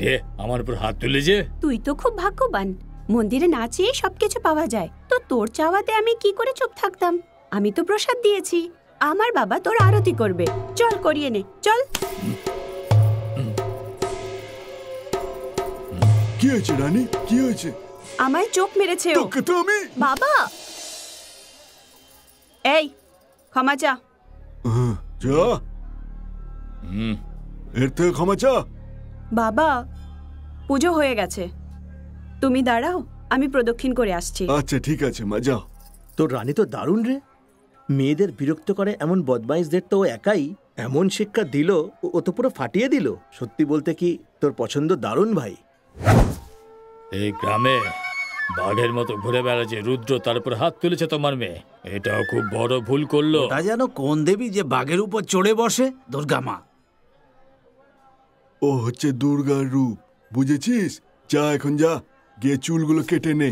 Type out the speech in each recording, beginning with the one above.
কিরে আমার উপর হাত তুলে যে? তুই তো খুব ভাগ্যবান, মন্দিরে না চেয়ে সবকিছু পাওয়া যায়। তো তোর চাওয়াতে আমি কি করে চুপ থাকতাম? আমি তো প্রসাদ দিয়েছি, আমার বাবা তোর আরতি করবে। চল করিয়ে নে, চল। কি হয়েছে রানী, কি হয়েছে? আমায় চোখ মেরেছে ও। তোকে তো আমি বাবা, এই ক্ষমা চা। যা, এর থেকে ক্ষমা চা। বাবা, পুজো হয়ে গেছে, তুমি দাঁড়াও, আমি প্রদক্ষিণ করে আসছি। আচ্ছা ঠিক আছে মা, যাও। তোর রানী তো দারুণ রে, মেয়েদের বিরক্ত করে এমন বদমাইশদের তো ও একাই এমন শিক্ষা দিল, ও তো পুরো ফাটিয়ে দিল। সত্যি বলতে কি তোর পছন্দ দারুণ ভাই। এই গ্রামে বাঘের মতো ঘুরে বেড়াচ্ছে রুদ্র, তার উপর হাত তুলেছে তোমার মেয়ে। এটাও খুব বড় ভুল করলো। তা যেন কোন দেবী যে বাঘের উপর চড়ে বসে? দুর্গা মা। ও হচ্ছে দুর্গার রূপ, বুঝেছিস? যা এখন যা, গিয়ে চুলগুলো কেটে নে।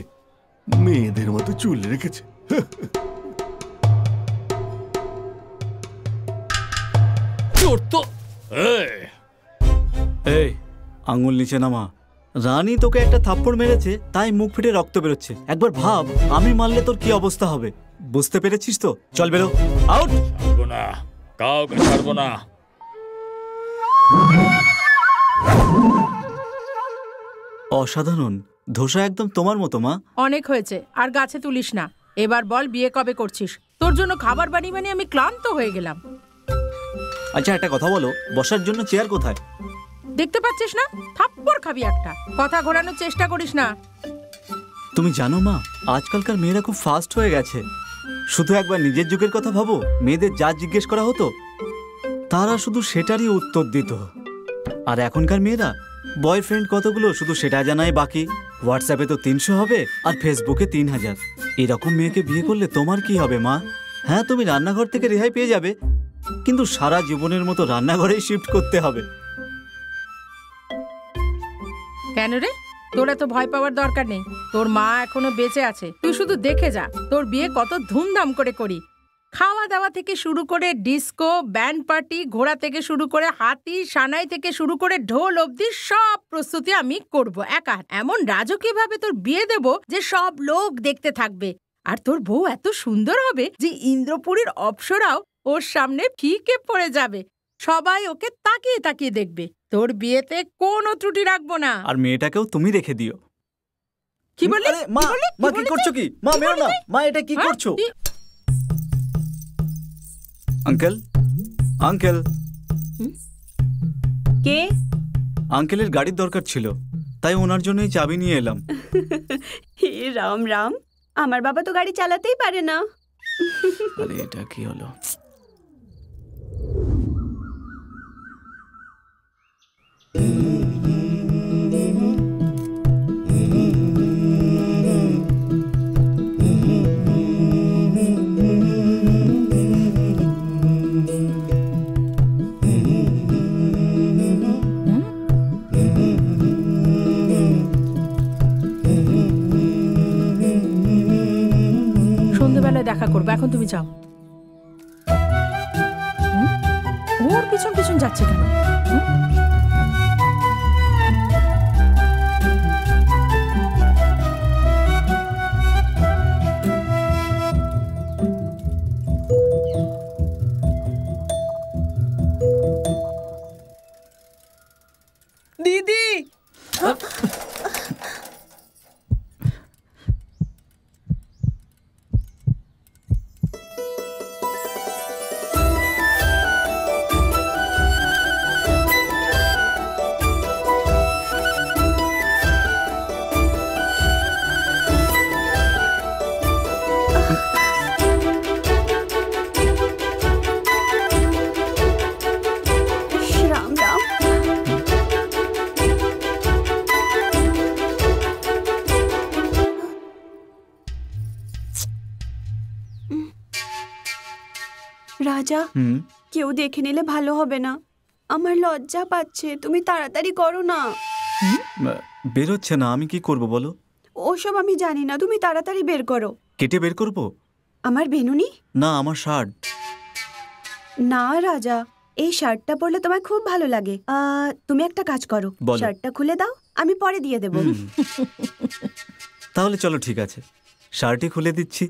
মেয়েদের মতো চুল রেখেছে। এই আঙুল নিচে নামা। রানী তোকে একটা থাপ্পড় মেরেছে, তাই মুখ ফেটে রক্ত বেরোচ্ছে। একবার ভাব, আমি মারলে তোর কি অবস্থা হবে। বুঝতে পেরেছিস তো? চল বেরো, আউট। ছাড়বো না, কাউকে ছাড়বো না। অসাধারণ, ধোসা একদম তোমার মতো মা। অনেক হয়েছে, আর গাছে তুলিস না। এবার বল, বিয়ে কবে করছিস? তোর জন্য খাবার বানিয়ে বানিয়ে আমি ক্লান্ত হয়ে গেলাম। আচ্ছা একটা কথা বলো, বসার জন্য চেয়ার কোথায়? দেখতে পাচ্ছিস না? থাপ্পড় খাবি একটা। কথা ঘোরানোর চেষ্টা করিস না। তুমি জানো মা, আজকালকার মেয়েরা খুব ফাস্ট হয়ে গেছে। শুধু একবার নিজের যুগের কথা ভাবো, মেয়েদের যা জিজ্ঞেস করা হতো তারা শুধু সেটারই উত্তর দিত। আর এখনকার মেয়েরা বয়ফ্রেন্ড কতগুলো শুধু সেটা জানাই বাকি। হোয়াটসঅ্যাপে তো 300 হবে আর ফেসবুকে 3000। এরকম মেয়েকে বিয়ে করলে তোমার কি হবে মা? হ্যাঁ, তুমি রান্নাঘর থেকে রেহাই পেয়ে যাবে, কিন্তু সারা জীবনের মতো রান্নাঘরেই শিফট করতে হবে। কেন রে? তোরা তো ভয় পাওয়ার দরকার নেই, তোর মা এখনো বেঁচে আছে। তুই শুধু দেখে যা, তোর বিয়ে কত ধুমধাম করে করি। খাওয়া দাওয়া থেকে শুরু করে ডিস্কো, ব্যান্ড পার্টি, ঘোড়া থেকে শুরু করে হাতি, সানাই থেকে শুরু করে ঢোল অবধি সব প্রস্তুতি আমি করব একা। এমন রাজকীয় ভাবে তোর বিয়ে দেব যে সব লোক দেখতে থাকবে। আর তোর বউ এত সুন্দর হবে যে ইন্দ্রপুরীর অপ্সরাও ওর সামনে ফিকে পড়ে যাবে। সবাই ওকে তাকিয়ে তাকিয়ে দেখবে। তোর বিয়েতে কোনো ত্রুটি রাখবো না। আর মেয়েটাকেও তুমি রেখে দিও। কি বললি? মা, মা কি করছো? কি মা, মেরো না মা, এটা কি করছো? Uncle, uncle. কে? আঙ্কেলের গাড়ির দরকার ছিল, তাই ওনার জন্যই চাবি নিয়ে এলাম। হে রাম রাম, আমার বাবা তো গাড়ি চালাতেই পারে না। আরে এটা কি হলো? সন্ধ্যেবেলায় দেখা করবো, এখন তুমি যাও। ওর পিছন পিছন যাচ্ছে কেন? দিদি, রাম রাম। রাজা, কেউ দেখে নিলে ভালো হবে না। আমার লজ্জা পাচ্ছে, তুমি তাড়াতাড়ি করো না। বেরোচ্ছে না, আমি কি করব বলো? ওসব আমি জানি না, তুমি তাড়াতাড়ি বের করো। কেটে বের করব? আমার বেনুনি? না, আমার শার্ট। না রাজা, এই শার্টটা পরলে তোমায় খুব ভালো লাগে। তুমি একটা কাজ করো, বলো। শার্টটা খুলে দাও, আমি পরে দিয়ে দেবো। তাহলে চলো, ঠিক আছে, শার্টই খুলে দিচ্ছি।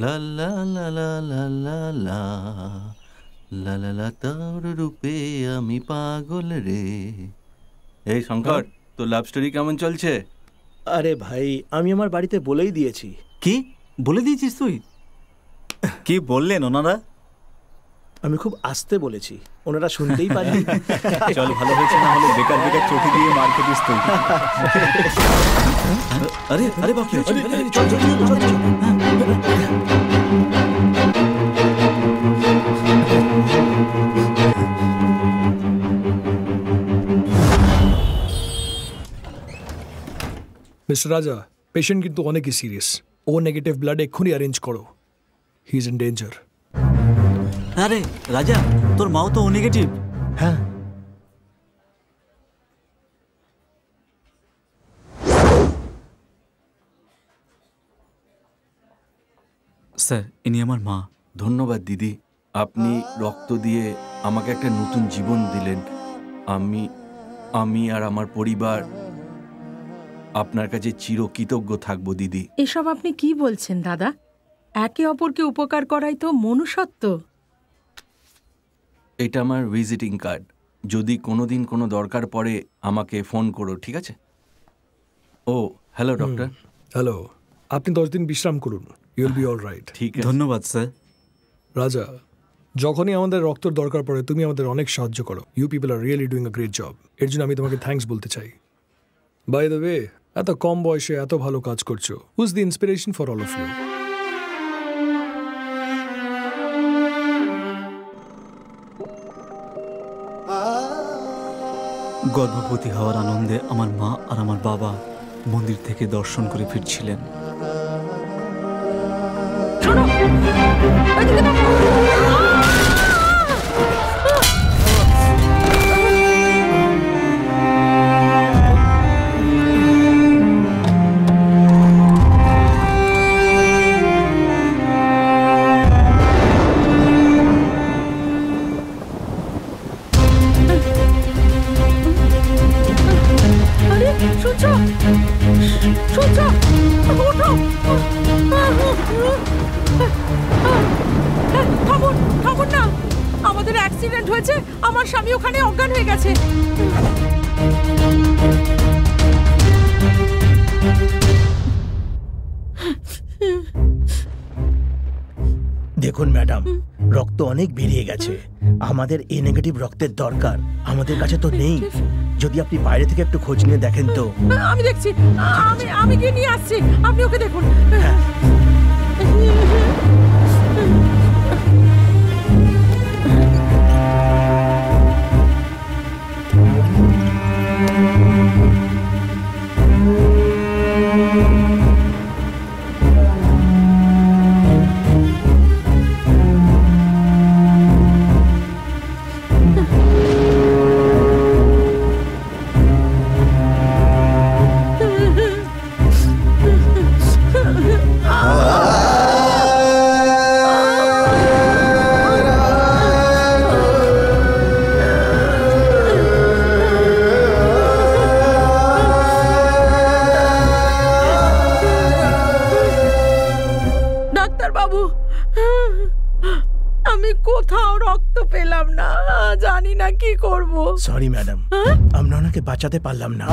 লা লা লা লা লা লা লা লা লা লা তোর রূপে আমি পাগল রে। এই শঙ্কর, তোর লাভ স্টোরি কেমন চলছে? আরে ভাই, আমি আমার বাড়িতে বলেই দিয়েছি। কি বলে দিয়েছিস তুই? কি বললেন ওনারা? আমি খুব আস্তে বলেছি, ওনারা শুনতেই পারেনি। চল, ভালো হয়েছে, না হলে বেকার বেকার চোখে দিয়ে মার খেতিস তুই। আরে আরে বাপ রে, চল চল চল চল। মিস্টার রাজা, পেশেন্ট কিন্তু অনেকই সিরিয়াস। ও নেগেটিভ ব্লাড এক্ষুনি অ্যারেঞ্জ করো। He is in danger. আরে রাজা, তোর মাও তো ও নেগেটিভ। হ্যাঁ, স্যার, ইনি আমার মা। ধন্যবাদ দিদি, আপনি রক্ত দিয়ে আমাকে একটা নতুন জীবন দিলেন। আমি আর আমার পরিবার আপনার কাছে চিরকৃতজ্ঞ থাকবো দিদি। এসব আপনি কি বলছেন দাদা? একে অপরকে উপকার করাই তো মনুষ্যত্ব। এটা আমার ভিজিটিং কার্ড, যদি কোনোদিন কোনো দরকার পড়ে আমাকে ফোন করো, ঠিক আছে? ও হ্যালো ডক্টর। হ্যালো, আপনি 10 দিন বিশ্রাম করুন, you will be all right. ঠিক আছে, ধন্যবাদ স্যার। রাজা, যখনই আমাদের রক্তের দরকার পড়ে তুমি আমাদের অনেক সাহায্য করো। You people are really doing a great job. এর জন্য আমি তোমাকে থ্যাঙ্কস বলতে চাই। বাই দ্য ওয়ে, এত কম বয়সে এত ভালো কাজ করছো। Who is the inspiration for all of you? গর্ভবতী হওয়ার আনন্দে আমার মা আর আমার বাবা মন্দির থেকে দর্শন করে ফিরছিলেন। থামুন না, আমাদের অ্যাক্সিডেন্ট হয়েছে, আমার স্বামী ওখানে অজ্ঞান হয়ে গেছে। দেখুন ম্যাডাম, রক্ত অনেক বেরিয়ে গেছে। আমাদের এ নেগেটিভ রক্তের দরকার, আমাদের কাছে তো নেই। যদি আপনি বাইরে থেকে একটু খোঁজ নিয়ে দেখেন তো। আমি দেখছি, আমি গিয়ে নিয়ে আসছি, আপনি ওকে দেখুন। হ্যাঁ। ডাক্তারবাবু, আমি কোথাও রক্ত পেলাম না, জানি না কি করব। সরি ম্যাডাম, আমরা ওনাকে বাঁচাতে পারলাম না।